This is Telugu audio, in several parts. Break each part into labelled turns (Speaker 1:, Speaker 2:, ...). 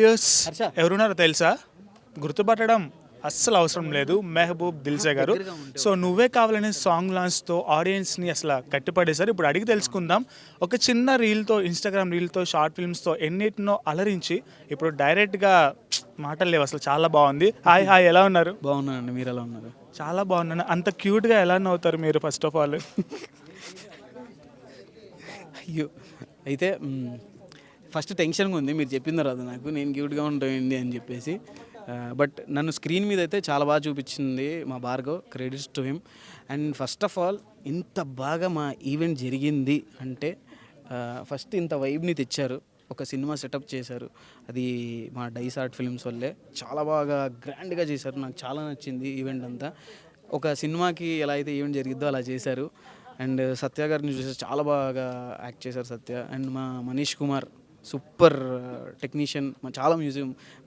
Speaker 1: యూస్ ఎవరున్నారో తెలుసా? గుర్తుపట్టడం అస్సలు అవసరం లేదు, మెహబూబ్ దిల్సే గారు. సో నువ్వే కావాలనే సాంగ్ లాంచ్తో ఆడియన్స్ని అసలు కట్టిపడేశారు. ఇప్పుడు అడిగి తెలుసుకుందాం. ఒక చిన్న రీల్తో, ఇన్స్టాగ్రామ్ రీల్తో, షార్ట్ ఫిల్మ్స్తో ఎన్నిటినో అలరించి ఇప్పుడు డైరెక్ట్గా మాటలు లేవు అసలు. చాలా బాగుంది. హాయ్ హాయ్, ఎలా ఉన్నారు?
Speaker 2: బాగున్నానండి, మీరు ఎలా ఉన్నారు?
Speaker 1: చాలా బాగున్నాను. అంత క్యూట్గా ఎలా నవ్వుతారు మీరు ఫస్ట్ ఆఫ్ ఆల్?
Speaker 2: అయ్యో, అయితే ఫస్ట్ టెన్షన్గా ఉంది మీరు చెప్పిన తర్వాత నాకు, నేను క్యూట్గా ఉంటాయండి అని చెప్పేసి. బట్ నన్ను స్క్రీన్ మీద అయితే చాలా బాగా చూపించింది మా Bhargav, credits to him. And first of all ఇంత బాగా మా ఈవెంట్ జరిగింది అంటే ఫస్ట్ ఇంత వైబ్ని తెచ్చారు, ఒక సినిమా సెటప్ చేశారు. అది మా డైస్ ఆర్ట్ ఫిల్మ్స్ వల్లే చాలా బాగా గ్రాండ్గా చేశారు. నాకు చాలా నచ్చింది ఈవెంట్ అంతా. ఒక సినిమాకి ఎలా అయితే ఈవెంట్ జరిగిద్దో అలా చేశారు. అండ్ సత్య గారిని చూసి చాలా బాగా యాక్ట్ చేశారు సత్య. అండ్ మా మనీష్ కుమార్ సూపర్ టెక్నీషియన్, చాలా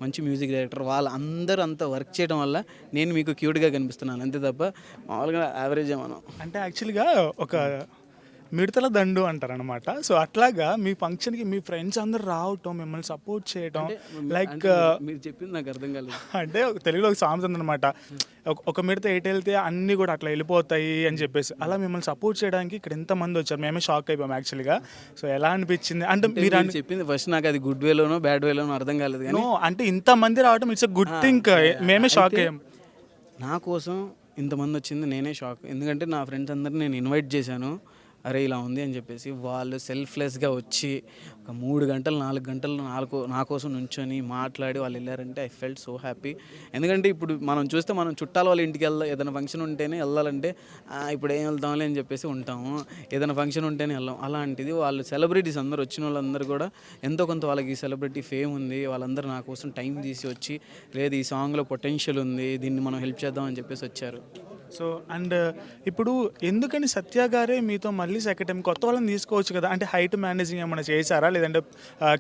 Speaker 2: మంచి మ్యూజిక్ డైరెక్టర్. వాళ్ళందరూ అంతా వర్క్ చేయడం వల్ల నేను మీకు క్యూట్గా కనిపిస్తున్నాను అంతే తప్ప మామూలుగా యావరేజ్ మనం.
Speaker 1: అంటే యాక్చువల్గా ఒక మిడతల దండు అంటారనమాట. సో అట్లాగా మీ ఫంక్షన్కి మీ ఫ్రెండ్స్ అందరు రావటం, మిమ్మల్ని సపోర్ట్ చేయటం, లైక్
Speaker 2: మీరు చెప్పింది నాకు అర్థం కాలేదు.
Speaker 1: అంటే తెలుగులో ఒక సాంగ్స్ ఉందన్నమాట, ఒక మిడత ఎటు వెళ్తే అన్నీ కూడా అట్లా వెళ్ళిపోతాయి అని చెప్పేసి. అలా మిమ్మల్ని సపోర్ట్ చేయడానికి ఇక్కడ ఎంతమంది వచ్చారు, మేమే షాక్ అయిపోయాం యాక్చువల్గా. సో ఎలా అనిపించింది అంటే మీరు
Speaker 2: చెప్పింది ఫస్ట్ నాకు అది గుడ్ వేలోనో బ్యాడ్ వేలోనో అర్థం కాలేదు. కానీ
Speaker 1: అంటే ఇంతమంది రావడం ఇట్స్ గుడ్ థింగ్, మేమే షాక్ అయ్యాం.
Speaker 2: నా కోసం ఇంతమంది వచ్చింది నేనే షాక్. ఎందుకంటే నా ఫ్రెండ్స్ అందరిని నేను ఇన్వైట్ చేశాను, అరే ఇలా ఉంది అని చెప్పేసి. వాళ్ళు సెల్ఫ్లెస్గా వచ్చి ఒక 3 గంటలు 4 గంటలు నా కోసం నుంచొని మాట్లాడి వాళ్ళు వెళ్ళారంటే ఐ ఫెల్ట్ సో హ్యాపీ. ఎందుకంటే ఇప్పుడు మనం చూస్తే మనం చుట్టాల వాళ్ళ ఇంటికి ఏదైనా ఫంక్షన్ ఉంటేనే వెళ్ళాలంటే ఇప్పుడు ఏం వెళ్తాంలే అని చెప్పేసి ఉంటాము, ఏదైనా ఫంక్షన్ ఉంటేనే వెళ్ళాం. అలాంటిది వాళ్ళు సెలబ్రిటీస్ అందరూ వచ్చిన వాళ్ళందరూ కూడా ఎంతో కొంత వాళ్ళకి సెలబ్రిటీ ఫేమ్ ఉంది, వాళ్ళందరూ నా కోసం టైం తీసి వచ్చి లేదు ఈ సాంగ్లో పొటెన్షియల్ ఉంది, దీన్ని మనం హెల్ప్ చేద్దాం అని చెప్పేసి వచ్చారు.
Speaker 1: సో అండ్ ఇప్పుడు ఎందుకని సత్య గారే మీతో మళ్ళీ సెకండ్ టైం కొత్త వాళ్ళని తీసుకోవచ్చు కదా? అంటే హైట్ మేనేజింగ్ ఏమైనా చేశారా, లేదంటే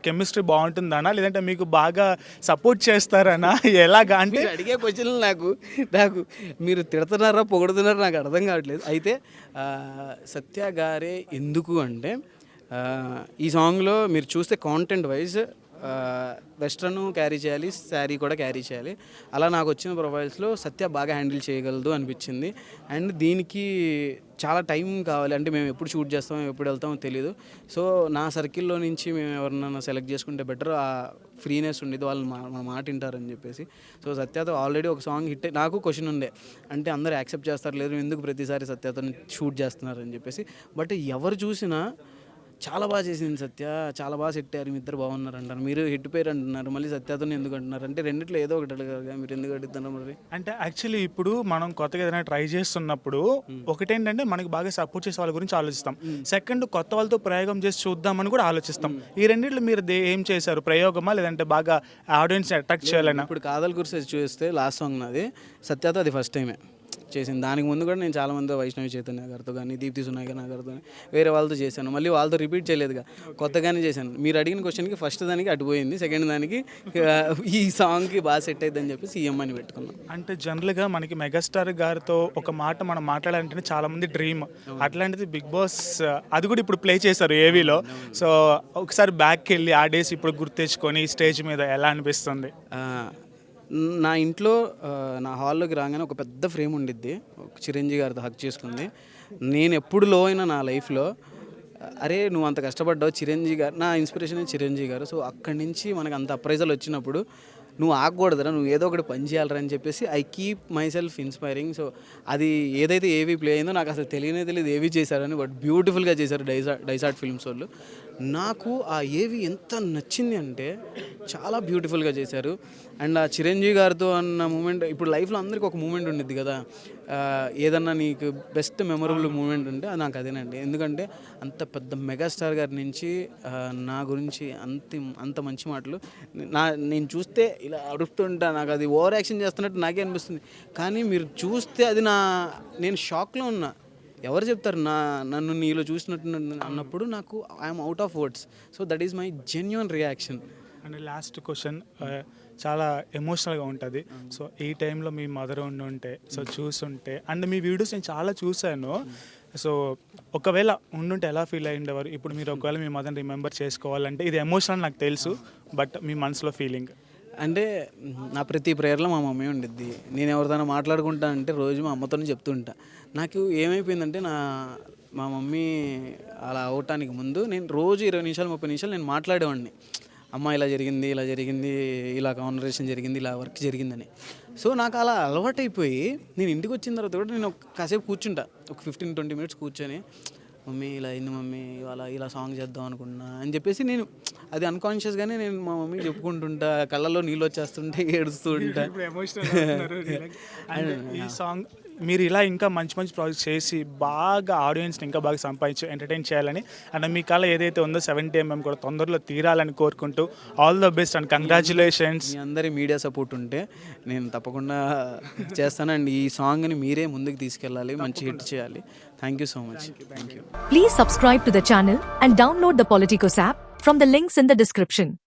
Speaker 1: కెమిస్ట్రీ బాగుంటుందనా, లేదంటే మీకు బాగా సపోర్ట్ చేస్తారనా, ఎలాగా? అంటే
Speaker 2: అడిగే క్వశ్చన్లు నాకు మీరు తిడుతున్నారా పొగుడుతున్నారా నాకు అర్థం కావట్లేదు. అయితే సత్య గారే ఎందుకు అంటే ఈ సాంగ్లో మీరు చూస్తే కాంటెంట్ వైజ్ వెస్ట్రన్ క్యారీ చేయాలి, శారీ కూడా క్యారీ చేయాలి. అలా నాకు వచ్చిన ప్రొఫైల్స్లో సత్య బాగా హ్యాండిల్ చేయగలదు అనిపించింది. అండ్ దీనికి చాలా టైం కావాలి, అంటే మేము ఎప్పుడు షూట్ చేస్తామో ఎప్పుడు వెళ్తామో తెలియదు. సో నా సర్కిల్లో నుంచి మేము ఎవరినైనా సెలెక్ట్ చేసుకుంటే బెటర్, ఆ ఫ్రీనెస్ ఉండేది, వాళ్ళు మన మాట వింటారని చెప్పేసి. సో సత్యతో ఆల్రెడీ ఒక సాంగ్ హిట్. నాకు క్వశ్చన్ ఉండే, అంటే అందరూ యాక్సెప్ట్ చేస్తారు లేదు ఎందుకు ప్రతిసారి సత్యతో షూట్ చేస్తున్నారని చెప్పేసి. బట్ ఎవరు చూసినా చాలా బాగా చేసింది సత్య, చాలా బాగా సెట్ అయ్యారు, మీ ఇద్దరు బాగున్నారు అంటారు, మీరు హిట్ పేరు అంటున్నారు, మళ్ళీ సత్యతో ఎందుకు అంటున్నారు అంటే రెండిట్లో ఏదో ఒకటి అడగారు, మీరు ఎందుకు అడుగుతున్నారు మరి?
Speaker 1: అంటే యాక్చువల్లీ ఇప్పుడు మనం కొత్తగా ఏదైనా ట్రై చేస్తున్నప్పుడు ఒకటేంటంటే మనకి బాగా సపోర్ట్ చేసే వాళ్ళ గురించి ఆలోచిస్తాం, సెకండ్ కొత్త వాళ్ళతో ప్రయోగం చేసి చూద్దామని కూడా ఆలోచిస్తాం. ఈ రెండిట్లో మీరు ఏం చేశారు, ప్రయోగమా లేదంటే బాగా ఆడియన్స్ అట్రాక్ట్ చేయాలన్నా?
Speaker 2: ఇప్పుడు కాదల్ గురించి చూస్తే లాస్ట్ సాంగ్ నాది సత్యతో అది ఫస్ట్ టైమే చేసింది. దానికి ముందు కూడా నేను చాలామంది వైష్ణవి చైతన్య గారితో కానీ దీప్తి సునాయ్ గారితో కానీ వేరే వాళ్ళతో చేశాను, మళ్ళీ వాళ్ళతో రిపీట్ చేయలేదుగా, కొత్తగానే చేశాను. మీరు అడిగిన క్వశ్చన్కి ఫస్ట్ దానికి అటుపోయింది, సెకండ్ దానికి ఈ సాంగ్కి బాగా సెట్ అవుతుందని చెప్పి సీఎం అని పెట్టుకున్నాం.
Speaker 1: అంటే జనరల్గా మనకి మెగాస్టార్ గారితో ఒక మాట మనం మాట్లాడాలంటే చాలామంది డ్రీమ్, అట్లాంటిది బిగ్ బాస్ అది కూడా ఇప్పుడు ప్లే చేశారు ఏవీలో. సో ఒకసారి బ్యాక్కి వెళ్ళి ఆ డేస్ ఇప్పుడు గుర్తు తెచ్చుకొని స్టేజ్ మీద ఎలా అనిపిస్తుంది?
Speaker 2: నా ఇంట్లో నా హాల్లోకి రాగానే ఒక పెద్ద ఫ్రేమ్ ఉండిద్ది, చిరంజీవి గారితో హక్ చేసుకుంది. నేను ఎప్పుడు లో అయినా నా లైఫ్లో అరే నువ్వు అంత కష్టపడ్డావు, చిరంజీవి గారు నా ఇన్స్పిరేషన్ చిరంజీవి గారు. సో అక్కడి నుంచి మనకు అంత అప్రైజల్ వచ్చినప్పుడు నువ్వు ఆగకూడదురా, నువ్వు ఏదో ఒకటి పని చేయాలరా అని చెప్పేసి I keep my self inspiring. So అది ఏదైతే ఏవీ ప్లే అయిందో నాకు అసలు తెలియదు ఏవీ చేశారని, బట్ బ్యూటిఫుల్గా చేశారు డైసార్ట్ ఫిల్మ్స్ వాళ్ళు. నాకు ఆ ఏవి ఎంత నచ్చింది అంటే చాలా బ్యూటిఫుల్గా చేశారు. అండ్ ఆ చిరంజీవి గారితో అన్న మూమెంట్, ఇప్పుడు లైఫ్లో అందరికీ ఒక మూమెంట్ ఉండిద్ది కదా, ఏదన్నా నీకు బెస్ట్ మెమరబుల్ మూమెంట్ ఉంటే అది నాకు అదేనండి. ఎందుకంటే అంత పెద్ద మెగాస్టార్ గారి నుంచి నా గురించి అంత మంచి మాటలు నేను చూస్తే ఇలా అడుగుతుంటా, నాకు అది ఓవర్ యాక్షన్ చేస్తున్నట్టు నాకే అనిపిస్తుంది. కానీ మీరు చూస్తే అది నేను షాక్లో ఉన్నా. ఎవరు చెప్తారు నన్ను నీలో చూసినట్టు అన్నప్పుడు నాకు I'm out of words. So that is my genuine reaction.
Speaker 1: And last question చాలా ఎమోషనల్గా ఉంటుంది. సో ఈ టైంలో మీ మదర్ ఉంటే, సో చూస్తుంటే, అండ్ మీ వీడియోస్ నేను చాలా చూశాను. సో ఒకవేళ ఉండుంటే ఎలా ఫీల్ అయ్యి ఉండేవారు? ఇప్పుడు మీరు ఒకవేళ మీ మదర్ని రిమెంబర్ చేసుకోవాలంటే ఇది ఎమోషనల్ నాకు తెలుసు, బట్ మీ మనసులో ఫీలింగ్?
Speaker 2: అంటే నా ప్రతి ప్రేయర్లో మా మమ్మీ ఉండిద్ది. నేను ఎవరితోనో మాట్లాడుకుంటా అంటే రోజు మా అమ్మతోనే చెప్తుంటా. నాకు ఏమైపోయిందంటే మా మమ్మీ అలా అవ్వటానికి ముందు నేను రోజు 20 నిమిషాలు 30 నిమిషాలు నేను మాట్లాడేవాడిని. అమ్మ ఇలా జరిగింది, ఇలా జరిగింది, ఇలా కాన్వర్సేషన్ జరిగింది, ఇలా వర్క్ జరిగిందని. సో నాకు అలా అలవాటైపోయి నేను ఇంటికి వచ్చిన తర్వాత కూడా నేను కాసేపు కూర్చుంటా, ఒక 15-20 మినిట్స్ కూర్చొని, మమ్మీ ఇలా అయింది మమ్మీ, ఇవాళ ఇలా సాంగ్ చేద్దాం అనుకున్నా అని చెప్పేసి నేను అది అన్కాన్షియస్గానే నేను మా మమ్మీకి చెప్పుకుంటుంటా, కళ్ళల్లో నీళ్ళు వచ్చేస్తుంటే ఏడుస్తూ ఉంటా.
Speaker 1: ఈ సాంగ్ మీరు ఇలా ఇంకా మంచి మంచి ప్రాజెక్ట్స్ చేసి బాగా ఆడియన్స్ని ఇంకా బాగా సంపాదించి ఎంటర్టైన్ చేయాలని, అండ్ మీ కళ ఏదైతే ఉందో 70mm కూడా తొందరలో తీరాలని కోరుకుంటూ all the best and congratulations.
Speaker 2: మీ అందరి మీడియా సపోర్ట్ ఉంటే నేను తప్పకుండా చేస్తానండి. ఈ సాంగ్ని మీరే ముందుకు తీసుకెళ్ళాలి, మంచి హిట్ చేయాలి. Thank you so much. Thank you.
Speaker 3: Please subscribe to the channel and download the Politicos app from the links in the description.